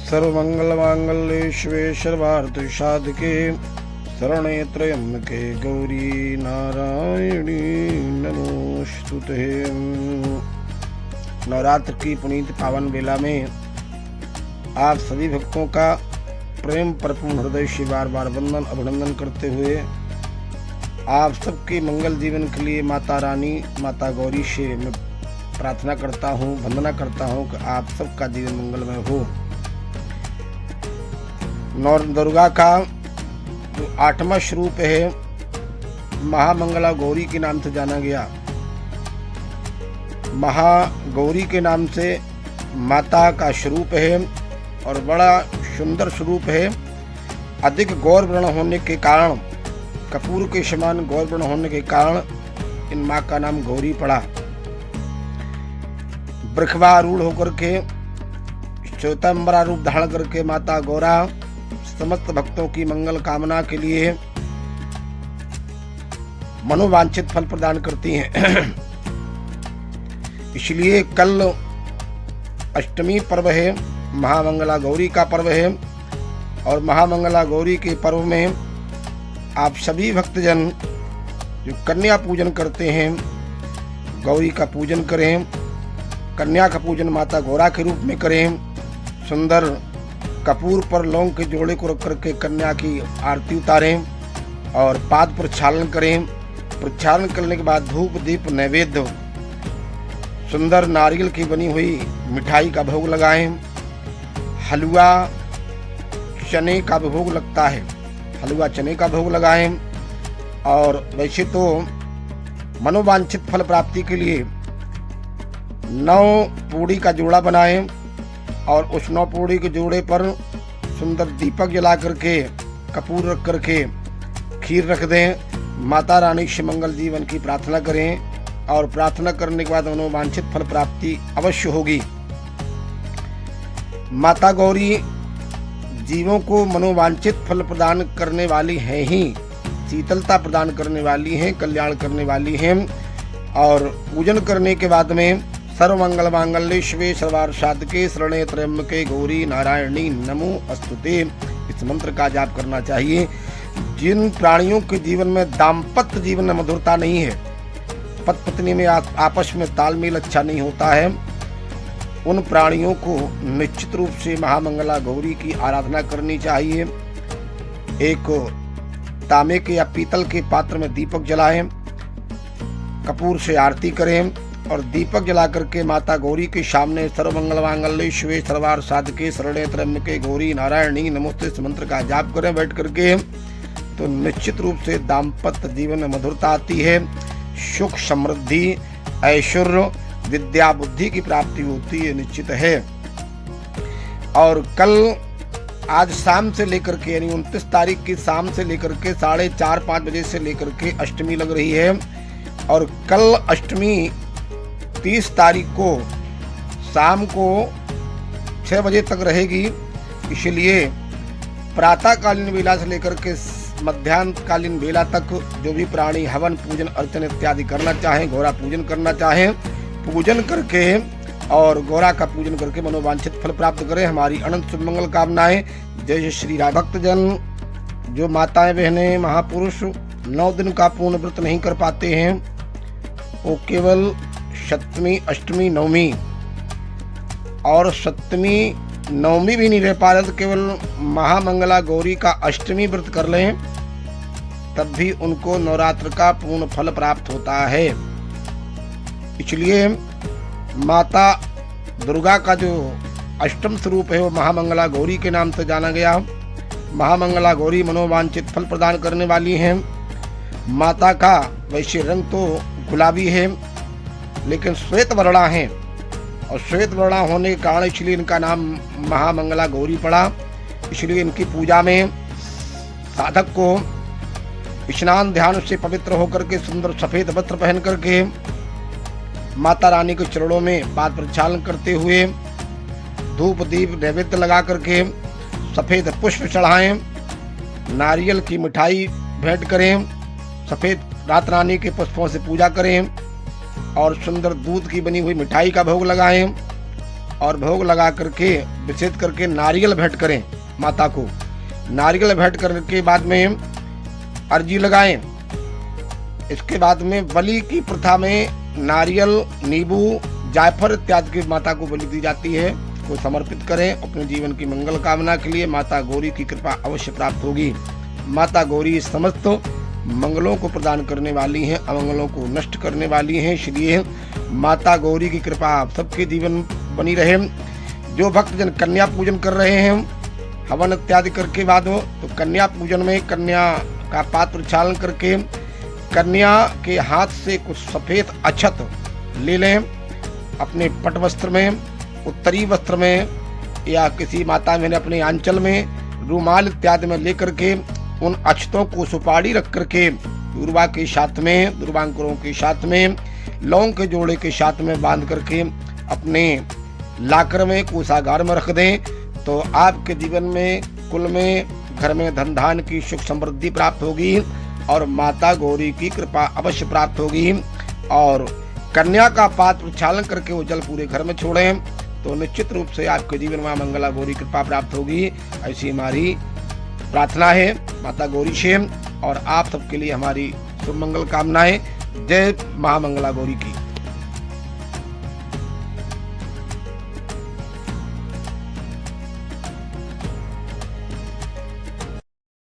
सर्वमंगलमांगल्ये शिवे सर्वार्थसाधके शरण्ये त्र्यंबके गौरी नारायणी नमोस्तुते। नवरात्र की पुनीत पावन बेला में आप सभी भक्तों का प्रेम परिपूर्ण हृदय से बार बार वंदन अभिनंदन करते हुए आप सबके मंगल जीवन के लिए माता रानी माता गौरी से मैं प्रार्थना करता हूँ, वंदना करता हूँ कि आप सबका जीवन मंगलमय हो। नौ दुर्गा का जो 8वां स्वरूप है महामंगला गौरी के नाम से जाना गया। महागौरी के नाम से माता का स्वरूप है और बड़ा सुंदर स्वरूप है। अधिक गौर वर्ण होने के कारण, कपूर के समान गौर वर्ण होने के कारण इन माँ का नाम गौरी पड़ा। वृषभारूढ़ होकर के श्वेतांबरा रूप धारण करके माता गौरा समस्त भक्तों की मंगल कामना के लिए मनोवांछित फल प्रदान करती हैं। इसलिए कल अष्टमी पर्व है, महामंगला गौरी का पर्व है और महामंगला गौरी के पर्व में आप सभी भक्तजन जो कन्या पूजन करते हैं, गौरी का पूजन करें। कन्या का पूजन माता गौरा के रूप में करें। सुंदर कपूर पर लौंग के जोड़े को रख करके कन्या की आरती उतारें और पाद प्रक्षालन करें। प्रक्षालन करने के बाद धूप दीप नैवेद्य सुंदर नारियल की बनी हुई मिठाई का भोग लगाएं। हलवा चने का भोग लगता है, हलवा चने का भोग लगाएं। और वैसे तो मनोवांछित फल प्राप्ति के लिए 9 पूड़ी का जोड़ा बनाएं और उस 9 पूड़ी के जोड़े पर सुंदर दीपक जला करके कपूर रख करके खीर रख दें। माता रानी से मंगल जीवन की प्रार्थना करें और प्रार्थना करने के बाद मनोवांछित फल प्राप्ति अवश्य होगी। माता गौरी जीवों को मनोवांछित फल प्रदान करने वाली हैं ही, शीतलता प्रदान करने वाली हैं, कल्याण करने वाली हैं। और पूजन करने के बाद में सर्वमंगल मांगल्ये शिवे सर्वार्थ साधके शरण्ये त्र्यंबके गौरी नारायणी नमो अस्तुते, इस मंत्र का जाप करना चाहिए। जिन प्राणियों के जीवन में दाम्पत्य जीवन में मधुरता नहीं है, पति पत्नी में आपस में तालमेल अच्छा नहीं होता है, उन प्राणियों को निश्चित रूप से महामंगला गौरी की आराधना करनी चाहिए। एक तांबे के या पीतल के पात्र में दीपक जलाएं, कपूर से आरती करें और दीपक जला करके माता गौरी के सामने सर्वमंगल मांगल्ये शिवे सर्वार्थ साधके शरण्ये त्र्यंबके गौरी नारायणी नमोस्तुते इस मंत्र का जाप करें बैठ करके, तो निश्चित रूप से दाम्पत्य जीवन में मधुरता आती है। सुख समृद्धि ऐश्वर्य विद्या बुद्धि की प्राप्ति होती है, निश्चित है। और कल आज शाम से लेकर के यानी 29 तारीख की शाम से लेकर के 4:30-5 बजे से लेकर के अष्टमी लग रही है और कल अष्टमी 30 तारीख को शाम को 6 बजे तक रहेगी। इसलिए प्रातःकालीन बेला से लेकर के मध्याह्नकालीन बेला तक जो भी प्राणी हवन पूजन अर्चन इत्यादि करना चाहें, गौरा पूजन करना चाहें, पूजन करके और गौरा का पूजन करके मनोवांछित फल प्राप्त करें। हमारी अनंत शुभ मंगल कामनाएं। जय श्री राम। भक्तजन जो माताएं बहनें महापुरुष 9 दिन का पूर्ण व्रत नहीं कर पाते हैं, वो केवल सप्तमी अष्टमी नवमी और सप्तमी नवमी भी नहीं रह पा रहे तो केवल महामंगला गौरी का अष्टमी व्रत कर लें, तब भी उनको नवरात्र का पूर्ण फल प्राप्त होता है। इसलिए माता दुर्गा का जो अष्टम स्वरूप है वो महामंगला गौरी के नाम से जाना गया। महामंगला गौरी मनोवांछित फल प्रदान करने वाली हैं। माता का वैसे रंग तो गुलाबी है लेकिन श्वेत वर्णा है और श्वेत वर्णा होने के कारण इसलिए इनका नाम महामंगला गौरी पड़ा। इसलिए इनकी पूजा में साधक को स्नान ध्यान से पवित्र होकर के सुंदर सफेद वस्त्र पहन करके माता रानी के चरणों में पाद प्रक्षालन करते हुए धूप दीप नैवेद्य लगा करके सफेद पुष्प चढ़ाएं, नारियल की मिठाई भेंट करें, सफेद रात रानी के पुष्पों से पूजा करें और सुंदर दूध की बनी हुई मिठाई का भोग लगाएं और भोग लगा करके विषेद करके नारियल भेंट करें माता को। नारियल भेंट करने के बाद में अर्जी लगाएं। इसके बाद में बलि की प्रथा में नारियल, नींबू, जायफल इत्यादि की माता को बलि दी जाती है, को समर्पित करें। अपने जीवन की मंगल कामना के लिए माता गौरी की कृपा अवश्य प्राप्त होगी। माता गौरी समस्त मंगलों को प्रदान करने वाली हैं, अमंगलों को नष्ट करने वाली हैं। इसलिए माता गौरी की कृपा आप सबके जीवन बनी रहे। जो भक्तजन कन्या पूजन कर रहे हैं, हवन इत्यादि करके बाद हो, तो कन्या पूजन में कन्या का पात्र उछालन करके कन्या के हाथ से कुछ सफेद अक्षत ले लें। अपने पट वस्त्र में, उत्तरी वस्त्र में या किसी माता मैंने अपने आंचल में, रुमाल इत्यादि में लेकर के उन अक्षतों को सुपारी रख करके दूर्वा के साथ में, दुर्वांकुरों के साथ में, लौंग के जोड़े के साथ में बांध करके अपने लाकर में, कोषागार में रख दें। तो आपके जीवन में, कुल में, घर में धन धान की सुख समृद्धि प्राप्त होगी और माता गौरी की कृपा अवश्य प्राप्त होगी। और कन्या का पात्र उछालन करके वो जल पूरे घर में छोड़ें तो निश्चित रूप से आपके जीवन में मंगला गौरी कृपा प्राप्त होगी। ऐसी हमारी प्रार्थना है माता गौरी से, और आप सबके लिए हमारी शुभ मंगल कामनाएं। जय महामंगला गौरी की।